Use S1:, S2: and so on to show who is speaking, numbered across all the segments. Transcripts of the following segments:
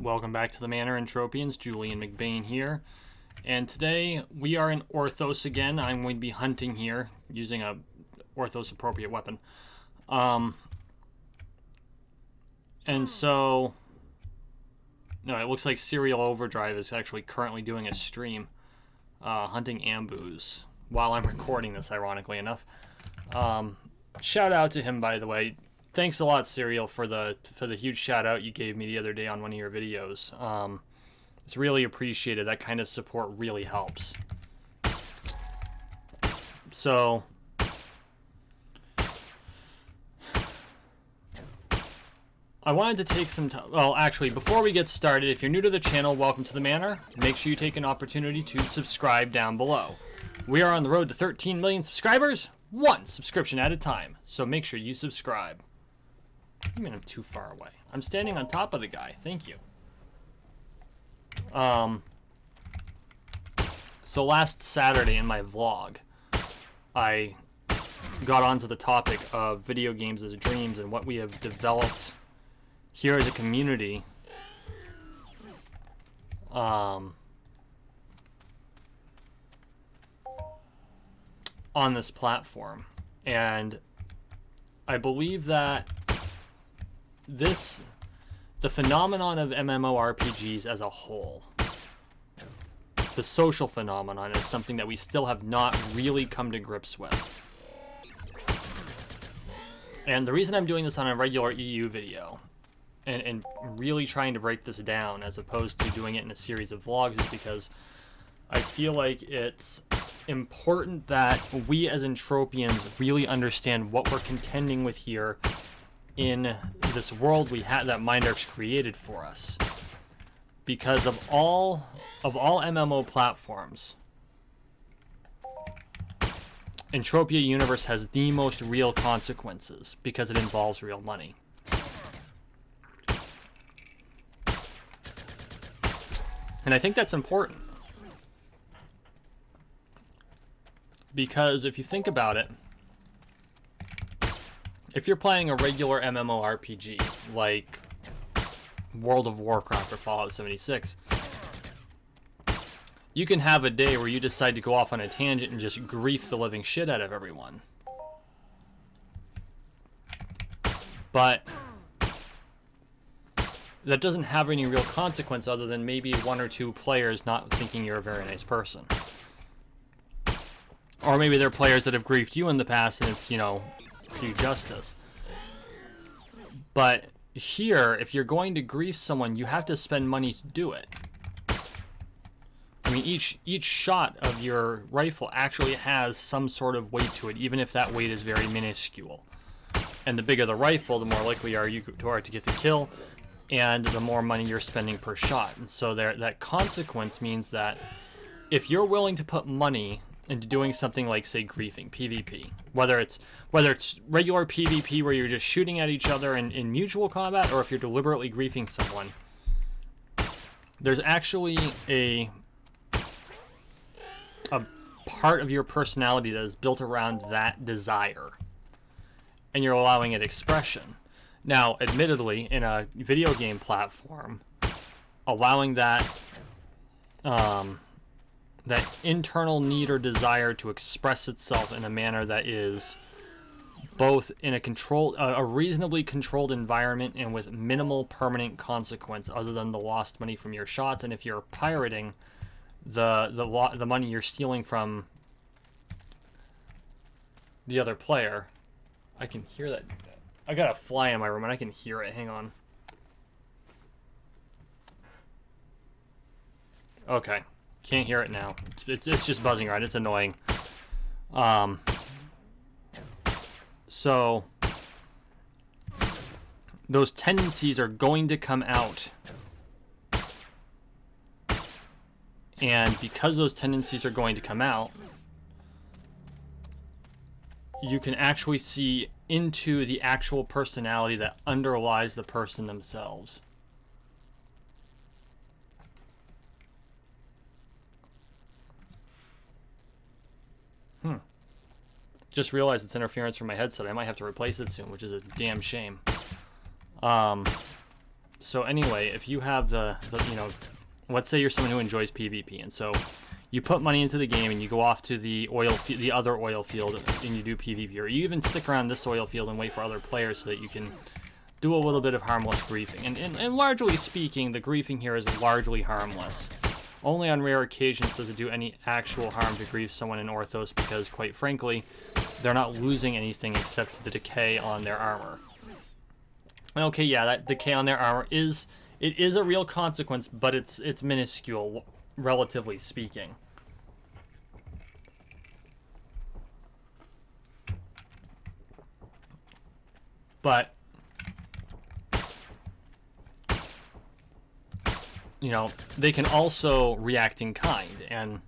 S1: Welcome back to the Manor, Entropians. Julian McBain here. And today we are in Orthos again. I'm going to be hunting here using a Orthos appropriate weapon. No, it looks like Serial Overdrive is actually currently doing a stream hunting Ambus while I'm recording this, ironically enough. Shout out to him, by the way. Thanks a lot, Serial, for the huge shout out you gave me the other day on one of your videos. It's really appreciated. That kind of support really helps. So I wanted to take some time. Well, actually, before we get started, if you're new to the channel, welcome to the Manor. Make sure you take an opportunity to subscribe down below. We are on the road to 13 million subscribers, one subscription at a time. So make sure you subscribe. I mean, I'm too far away. I'm standing on top of the guy. Thank you. So last Saturday in my vlog, I got onto the topic of video games as dreams and what we have developed here as a community. On this platform. And I believe that the phenomenon of MMORPGs as a whole, the social phenomenon, is something that we still have not really come to grips with. And the reason I'm doing this on a regular EU video and really trying to break this down as opposed to doing it in a series of vlogs is because I feel like it's important that we as Entropians really understand what we're contending with here in this world we have that Mindarch's created for us. Because of all MMO platforms, Entropia Universe has the most real consequences because it involves real money. And I think that's important. Because if you think about it, if you're playing a regular MMORPG like World of Warcraft or Fallout 76, you can have a day where you decide to go off on a tangent and just grief the living shit out of everyone. But that doesn't have any real consequence other than maybe one or two players not thinking you're a very nice person. Or maybe they're players that have griefed you in the past and it's, do justice. But here, if you're going to grief someone, you have to spend money to do it. I mean, each shot of your rifle actually has some sort of weight to it, even if that weight is very minuscule. And the bigger the rifle, the more likely you are to get the kill, and the more money you're spending per shot. And so that consequence means that if you're willing to put money into doing something like, say, griefing, PvP, whether it's regular PvP where you're just shooting at each other in mutual combat, or if you're deliberately griefing someone, there's actually a part of your personality that is built around that desire, and you're allowing it expression. Now, admittedly, in a video game platform, allowing that that internal need or desire to express itself in a manner that is both in a reasonably controlled environment and with minimal permanent consequence other than the lost money from your shots, and if you're pirating, the money you're stealing from the other player. I can hear that. I got a fly in my room and I can hear it. Hang on. Okay. Can't hear it now. It's just buzzing around. It's annoying. So those tendencies are going to come out. And because those tendencies are going to come out, you can actually see into the actual personality that underlies the person themselves. Just realized it's interference from my headset. I might have to replace it soon, which is a damn shame. So anyway, if you have the you know, let's say you're someone who enjoys PvP, and so you put money into the game and you go off to the the other oil field and you do PvP, or you even stick around this oil field and wait for other players so that you can do a little bit of harmless griefing. And largely speaking, the griefing here is largely harmless. Only on rare occasions does it do any actual harm to grief someone in Orthos, because quite frankly, they're not losing anything except the decay on their armor. And okay, yeah, that decay on their armor is a real consequence, but it's minuscule, relatively speaking. But you know, they can also react in kind, and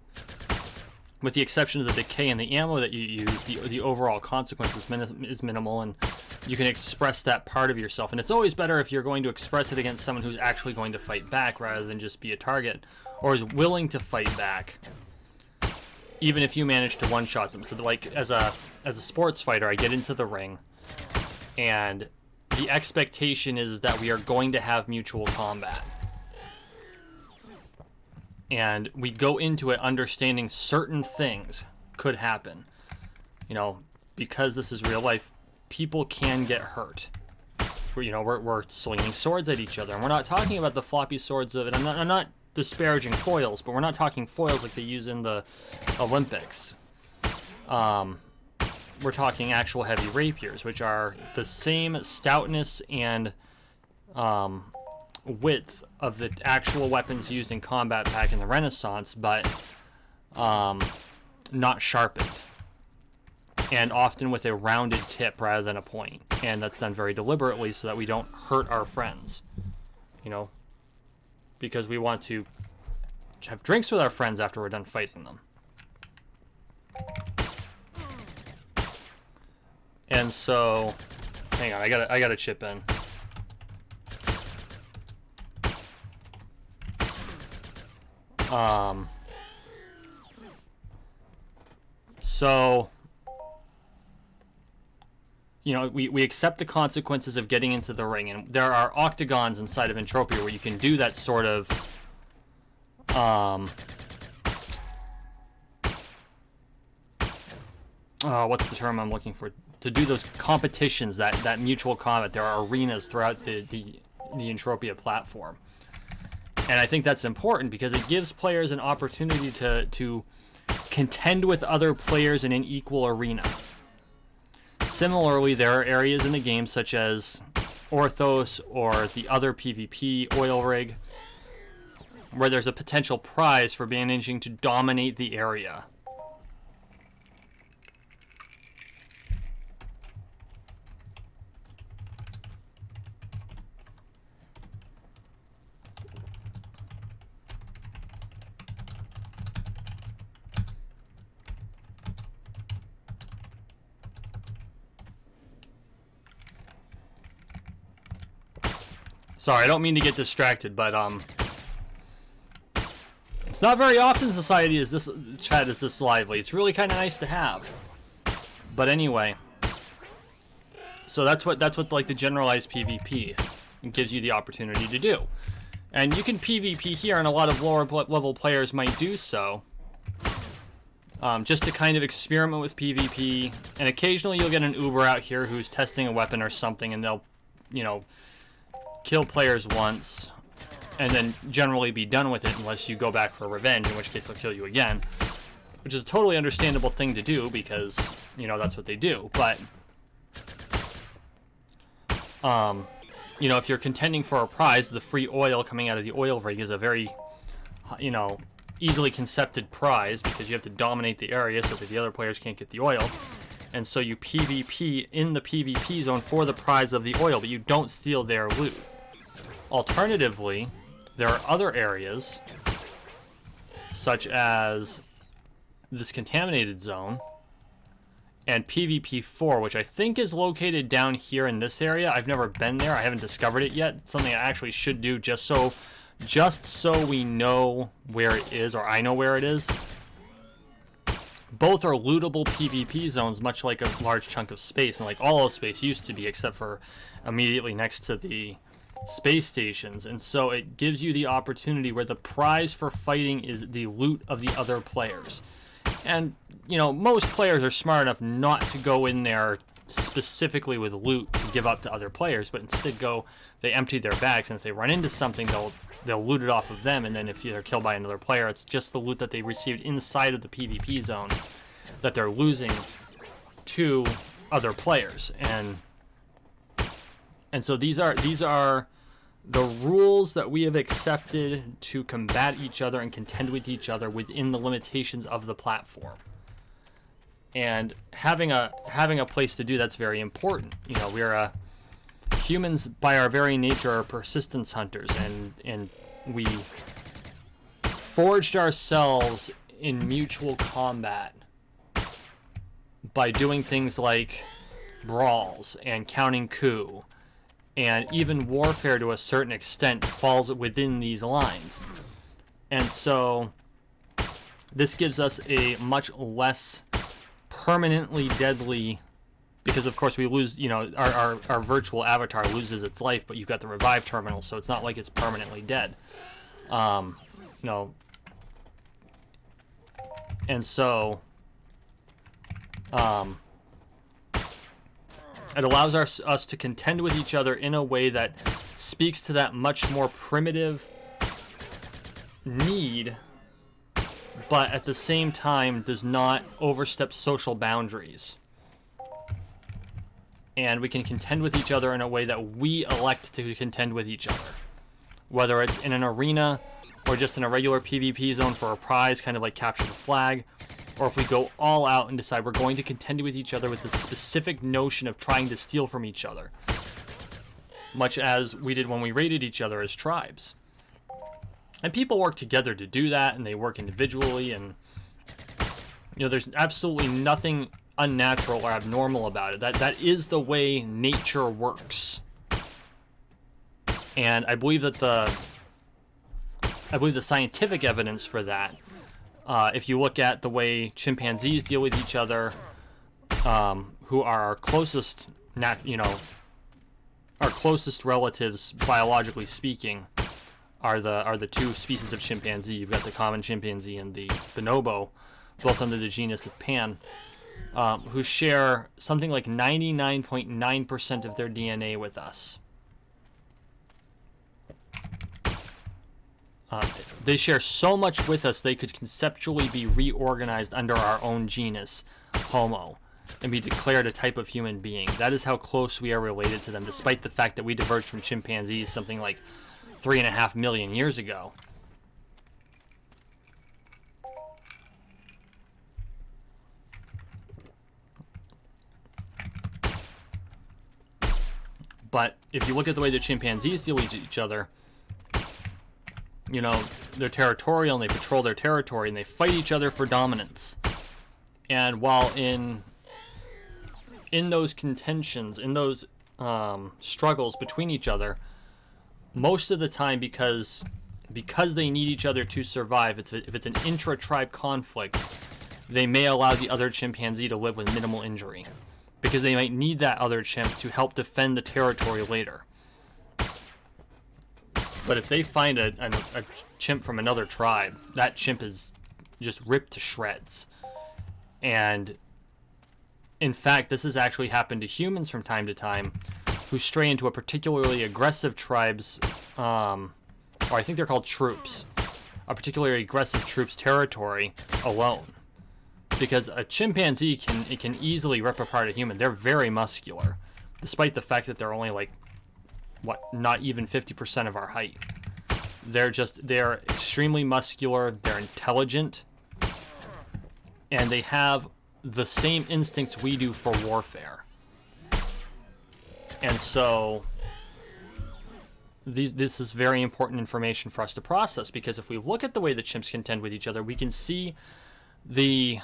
S1: with the exception of the decay and the ammo that you use, the overall consequence is minimal, and you can express that part of yourself. And it's always better if you're going to express it against someone who's actually going to fight back rather than just be a target, or is willing to fight back, even if you manage to one-shot them. So like, as a sports fighter, I get into the ring, and the expectation is that we are going to have mutual combat. And we go into it understanding certain things could happen. You know, because this is real life, people can get hurt. We're slinging swords at each other, and we're not talking about the floppy swords of it. I'm not disparaging foils, but we're not talking foils like they use in the Olympics. We're talking actual heavy rapiers, which are the same stoutness and width of the actual weapons used in combat back in the Renaissance, but not sharpened, and often with a rounded tip rather than a point. And that's done very deliberately so that we don't hurt our friends, you know, because we want to have drinks with our friends after we're done fighting them. And so, hang on, I gotta chip in. So, you know, we accept the consequences of getting into the ring, and there are octagons inside of Entropia where you can do that sort of, what's the term I'm looking for? To do those competitions, that mutual combat. There are arenas throughout the Entropia platform. And I think that's important because it gives players an opportunity to contend with other players in an equal arena. Similarly, there are areas in the game such as Orthos or the other PvP oil rig where there's a potential prize for managing to dominate the area. Sorry, I don't mean to get distracted, but it's not very often society is this chat is this lively. It's really kind of nice to have. But anyway, so that's what like the generalized PvP gives you the opportunity to do. And you can PvP here, and a lot of lower level players might do so, just to kind of experiment with PvP. And occasionally you'll get an Uber out here who's testing a weapon or something, and they'll, you know, kill players once and then generally be done with it unless you go back for revenge, in which case they'll kill you again, which is a totally understandable thing to do because, you know, that's what they do. But you know, if you're contending for a prize, the free oil coming out of the oil rig is a very, you know, easily concepted prize because you have to dominate the area so that the other players can't get the oil. And so you PvP in the PvP zone for the prize of the oil, but you don't steal their loot. Alternatively, there are other areas, such as this contaminated zone, and PvP 4, which I think is located down here in this area. I've never been there. I haven't discovered it yet. It's something I actually should do just so we know where it is, or I know where it is. Both are lootable PvP zones, much like a large chunk of space, and like all of space used to be, except for immediately next to the space stations, and so it gives you the opportunity where the prize for fighting is the loot of the other players. And, you know, most players are smart enough not to go in there specifically with loot to give up to other players, but instead they empty their bags, and if they run into something, they'll loot it off of them, and then if they're killed by another player, it's just the loot that they received inside of the PvP zone that they're losing to other players. And so these are the rules that we have accepted to combat each other and contend with each other within the limitations of the platform. And having a place to do that's very important. You know, humans by our very nature are persistence hunters, and we forged ourselves in mutual combat by doing things like brawls and counting coup, and even warfare to a certain extent falls within these lines. And so this gives us a much less permanently deadly, because of course we lose, you know, our virtual avatar loses its life, but you've got the revive terminal, so it's not like it's permanently dead. You know, and so it allows us to contend with each other in a way that speaks to that much more primitive need, but at the same time does not overstep social boundaries. And we can contend with each other in a way that we elect to contend with each other. Whether it's in an arena or just in a regular PvP zone for a prize, kind of like capture the flag, or if we go all out and decide we're going to contend with each other with the specific notion of trying to steal from each other, much as we did when we raided each other as tribes. And people work together to do that, and they work individually, and you know, there's absolutely nothing unnatural or abnormal about it. That is the way nature works. And I believe that the scientific evidence for that, if you look at the way chimpanzees deal with each other, who are our closest, our closest relatives biologically speaking, are the two species of chimpanzee. You've got the common chimpanzee and the bonobo, both under the genus of Pan, who share something like 99.9% of their DNA with us. They share so much with us they could conceptually be reorganized under our own genus, Homo, and be declared a type of human being. That is how close we are related to them, despite the fact that we diverged from chimpanzees something like 3.5 million years ago. But if you look at the way the chimpanzees deal with each other, you know, they're territorial and they patrol their territory and they fight each other for dominance. And while in those contentions, in those struggles between each other, most of the time, because they need each other to survive, if it's an intra-tribe conflict, they may allow the other chimpanzee to live with minimal injury, because they might need that other chimp to help defend the territory later. But if they find a chimp from another tribe, that chimp is just ripped to shreds. And in fact, this has actually happened to humans from time to time, who stray into a particularly aggressive tribe's, or I think they're called troops, a particularly aggressive troop's territory alone. Because a chimpanzee can easily rip apart a human. They're very muscular, despite the fact that they're only like, not even 50% of our height. They're extremely muscular, they're intelligent, and they have the same instincts we do for warfare. And so this is very important information for us to process, because if we look at the way the chimps contend with each other, we can see the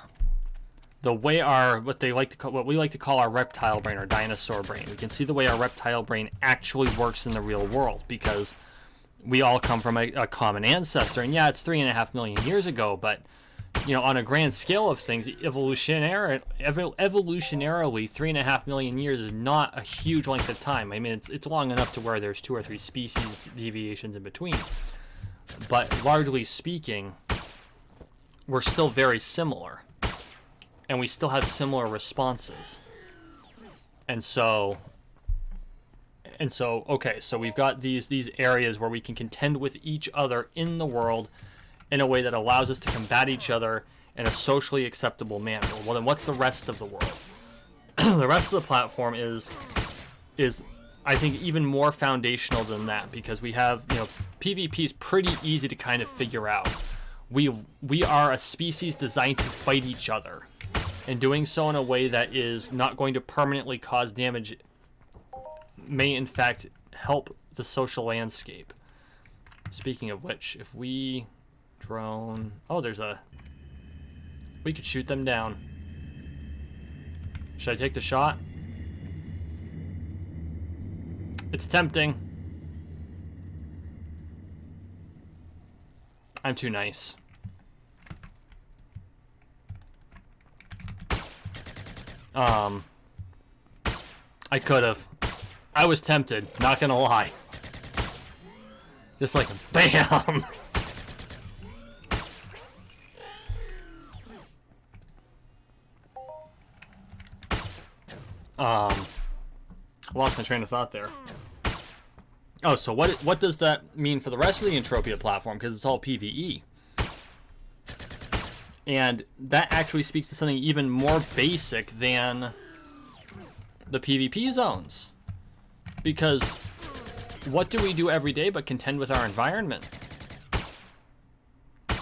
S1: way what we like to call our reptile brain or dinosaur brain. We can see the way our reptile brain actually works in the real world, because we all come from a common ancestor. And yeah, it's 3.5 million years ago, but you know, on a grand scale of things, evolutionarily, 3.5 million years is not a huge length of time. I mean, it's long enough to where there's 2 or 3 species deviations in between. But largely speaking, we're still very similar. And we still have similar responses. And so, okay, so we've got these areas where we can contend with each other in the world in a way that allows us to combat each other in a socially acceptable manner. Well, then what's the rest of the world? The rest of the platform is I think even more foundational than that, because we have, you know, PvP is pretty easy to kind of figure out. We are a species designed to fight each other, and doing so in a way that is not going to permanently cause damage may in fact help the social landscape. Speaking of which, if we drone, we could shoot them down. Should I take the shot? It's tempting. I'm too nice. I could have. I was tempted, not gonna lie. Just like, BAM! Lost my train of thought there. Oh, so what does that mean for the rest of the Entropia platform? Because it's all PvE. And that actually speaks to something even more basic than the PvP zones. Because what do we do every day but contend with our environment?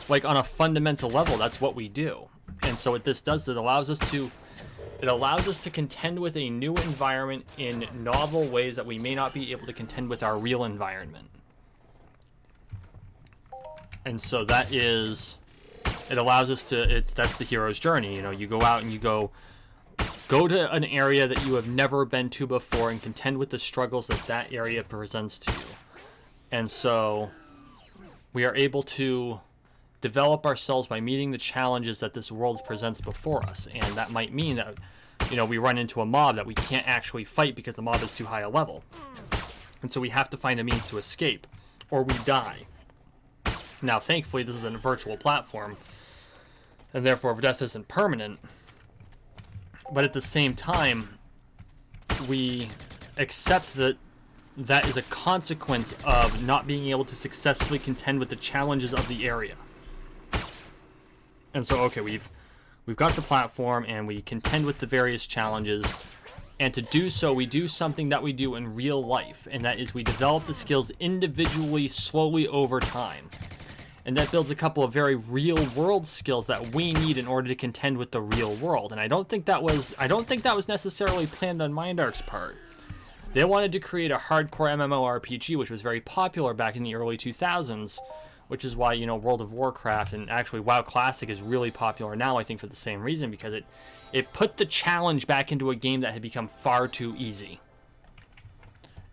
S1: Like, on a fundamental level, that's what we do. And so what this does, it allows us to contend with a new environment in novel ways that we may not be able to contend with our real environment. And so that is, it allows us to, that's the hero's journey. You know, you go out and you go to an area that you have never been to before and contend with the struggles that that area presents to you. And so we are able to develop ourselves by meeting the challenges that this world presents before us. And that might mean that, you know, we run into a mob that we can't actually fight because the mob is too high a level. And so we have to find a means to escape, or we die. Now, thankfully, this is a virtual platform, and therefore death isn't permanent. But at the same time, we accept that that is a consequence of not being able to successfully contend with the challenges of the area. And so, okay, we've got the platform and we contend with the various challenges, and to do so we do something that we do in real life, and that is we develop the skills individually, slowly over time. And that builds a couple of very real world skills that we need in order to contend with the real world. And I don't think that was necessarily planned on Mindark's part. They wanted to create a hardcore MMORPG, which was very popular back in the early 2000s, which is why, you know, World of Warcraft and actually WoW Classic is really popular now, I think, for the same reason, because it put the challenge back into a game that had become far too easy.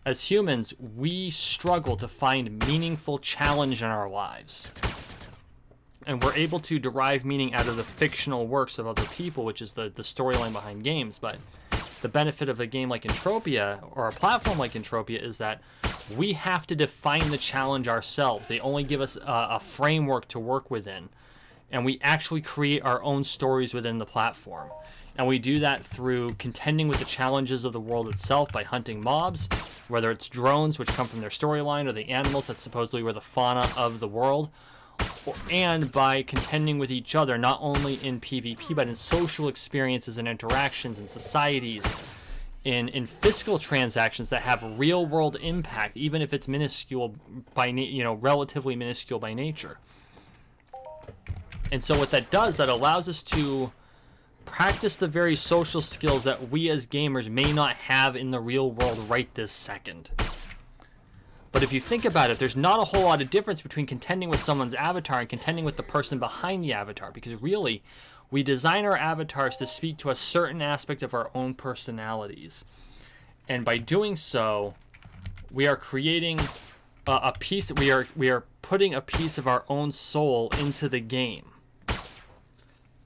S1: As humans, we struggle to find meaningful challenge in our lives. And we're able to derive meaning out of the fictional works of other people, which is the storyline behind games. But the benefit of a game like Entropia, or a platform like Entropia, is that we have to define the challenge ourselves. They only give us a framework to work within. And we actually create our own stories within the platform. And we do that through contending with the challenges of the world itself by hunting mobs, whether it's drones, which come from their storyline, or the animals that supposedly were the fauna of the world, and by contending with each other, not only in PvP, but in social experiences and interactions and societies, in fiscal transactions that have real world impact, even if it's minuscule by relatively minuscule by nature. And so what that does, that allows us to practice the very social skills that we as gamers may not have in the real world right this second. But if you think about it, there's not a whole lot of difference between contending with someone's avatar and contending with the person behind the avatar, because really, we design our avatars to speak to a certain aspect of our own personalities. And by doing so, we are creating a piece, we are putting a piece of our own soul into the game.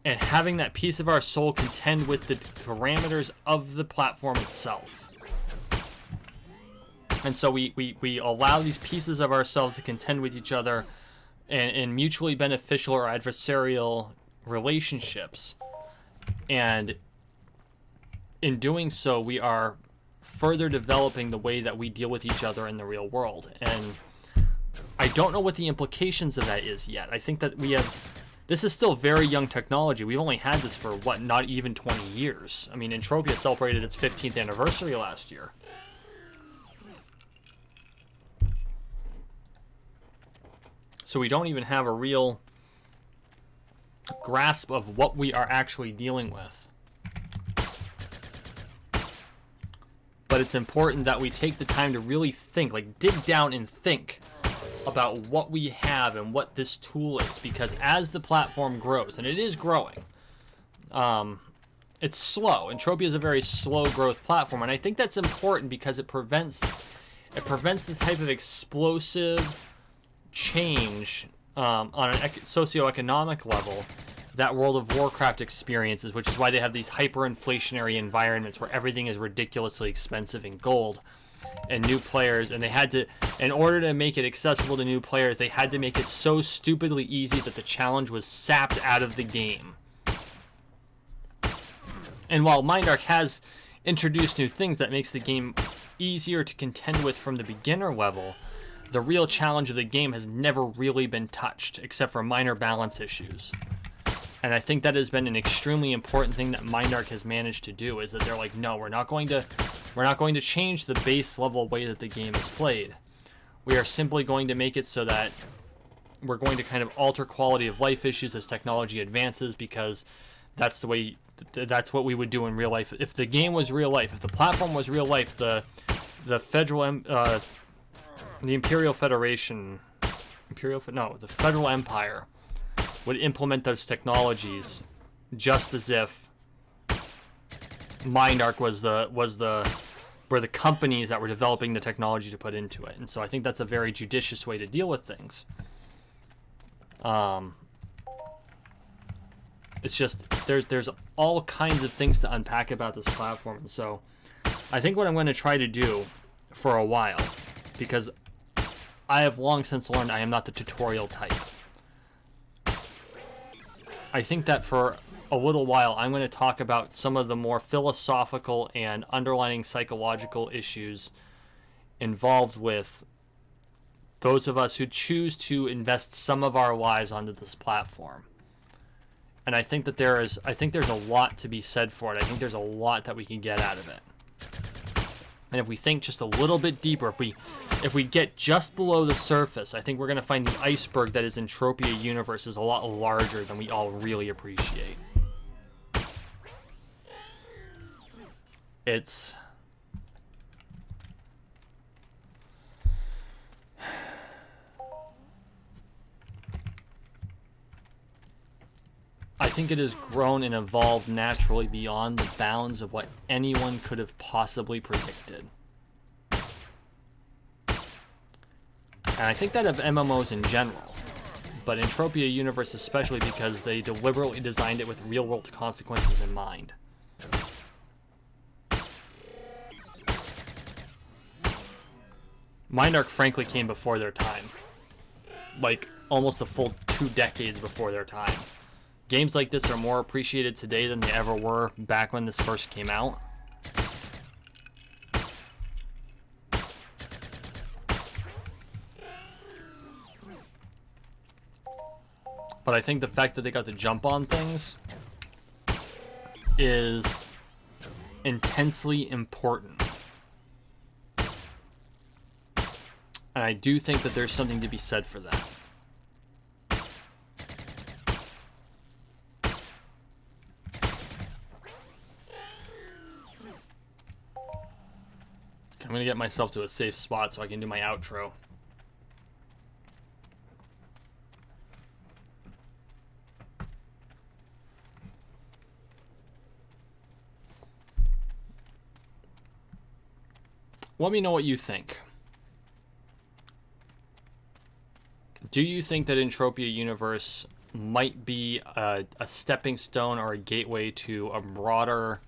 S1: and having that piece of our soul contend with the parameters of the platform itself. And so we allow these pieces of ourselves to contend with each other in mutually beneficial or adversarial relationships. And in doing so, we are further developing the way that we deal with each other in the real world. And I don't know what the implications of that is yet. I think that this is still very young technology. We've only had this for, what, not even 20 years. I mean, Entropia celebrated its 15th anniversary last year. So we don't even have a real grasp of what we are actually dealing with. But it's important that we take the time to really think, like dig down and think about what we have and what this tool is, because as the platform grows, and it is growing, it's slow. Entropia is a very slow growth platform, and I think that's important because it prevents the type of explosive change on a socioeconomic level that World of Warcraft experiences, which is why they have these hyperinflationary environments where everything is ridiculously expensive in gold. And new players, and they had to, in order to make it accessible to new players, they had to make it so stupidly easy that the challenge was sapped out of the game. And while Mindark has introduced new things that makes the game easier to contend with from the beginner level, the real challenge of the game has never really been touched, except for minor balance issues. And I think that has been an extremely important thing that Mindark has managed to do, is that they're like, no, we're not going to change the base level way that the game is played. We are simply going to make it so that we're going to kind of alter quality of life issues as technology advances, because that's the way, that's what we would do in real life. If the game was real life, if the platform was real life, the Imperial Federation, the Federal Empire would implement those technologies just as if Mindark were the companies that were developing the technology to put into it. And so I think that's a very judicious way to deal with things. It's just there's all kinds of things to unpack about this platform. And so I think what I'm going to try to do for a while, because I have long since learned I am not the tutorial type. I think that for a little while I'm going to talk about some of the more philosophical and underlying psychological issues involved with those of us who choose to invest some of our lives onto this platform. And I think that there's a lot to be said for it. I think there's a lot that we can get out of it. And if we think just a little bit deeper, if we get just below the surface, I think we're going to find the iceberg that is Entropia universe is a lot larger than we all really appreciate. I think it has grown and evolved naturally beyond the bounds of what anyone could have possibly predicted. And I think that of MMOs in general, but Entropia Universe especially, because they deliberately designed it with real-world consequences in mind. Mindark frankly came before their time. Like, almost a full 2 decades before their time. Games like this are more appreciated today than they ever were back when this first came out. But I think the fact that they got to jump on things is intensely important. And I do think that there's something to be said for that. I'm going to get myself to a safe spot so I can do my outro. Let me know what you think. Do you think that Entropia Universe might be a stepping stone or a gateway to a broader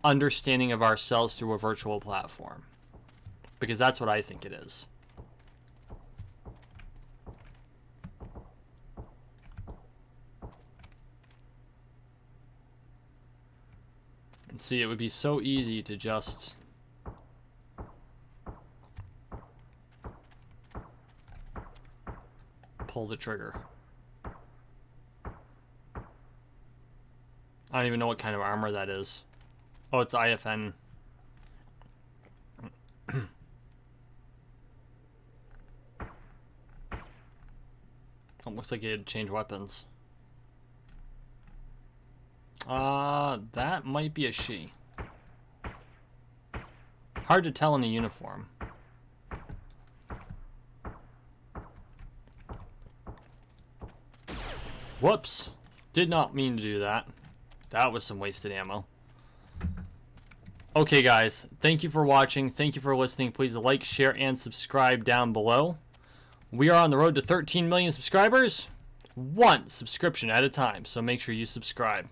S1: understanding of ourselves through a virtual platform. Because that's what I think it is. And see, it would be so easy to just pull the trigger. I don't even know what kind of armor that is. Oh, it's IFN. It looks like it had changed weapons. That might be a she. Hard to tell in the uniform. Whoops. Did not mean to do that. That was some wasted ammo. Okay, guys. Thank you for watching. Thank you for listening. Please like, share, and subscribe down below. We are on the road to 13 million subscribers. One subscription at a time. So make sure you subscribe.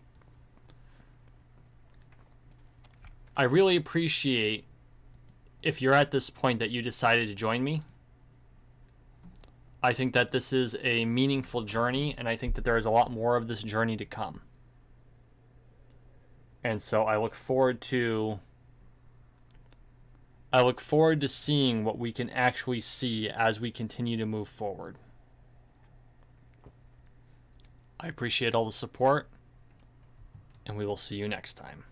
S1: I really appreciate if you're at this point that you decided to join me. I think that this is a meaningful journey, and I think that there is a lot more of this journey to come. And so I look forward to seeing what we can actually see as we continue to move forward. I appreciate all the support, and we will see you next time.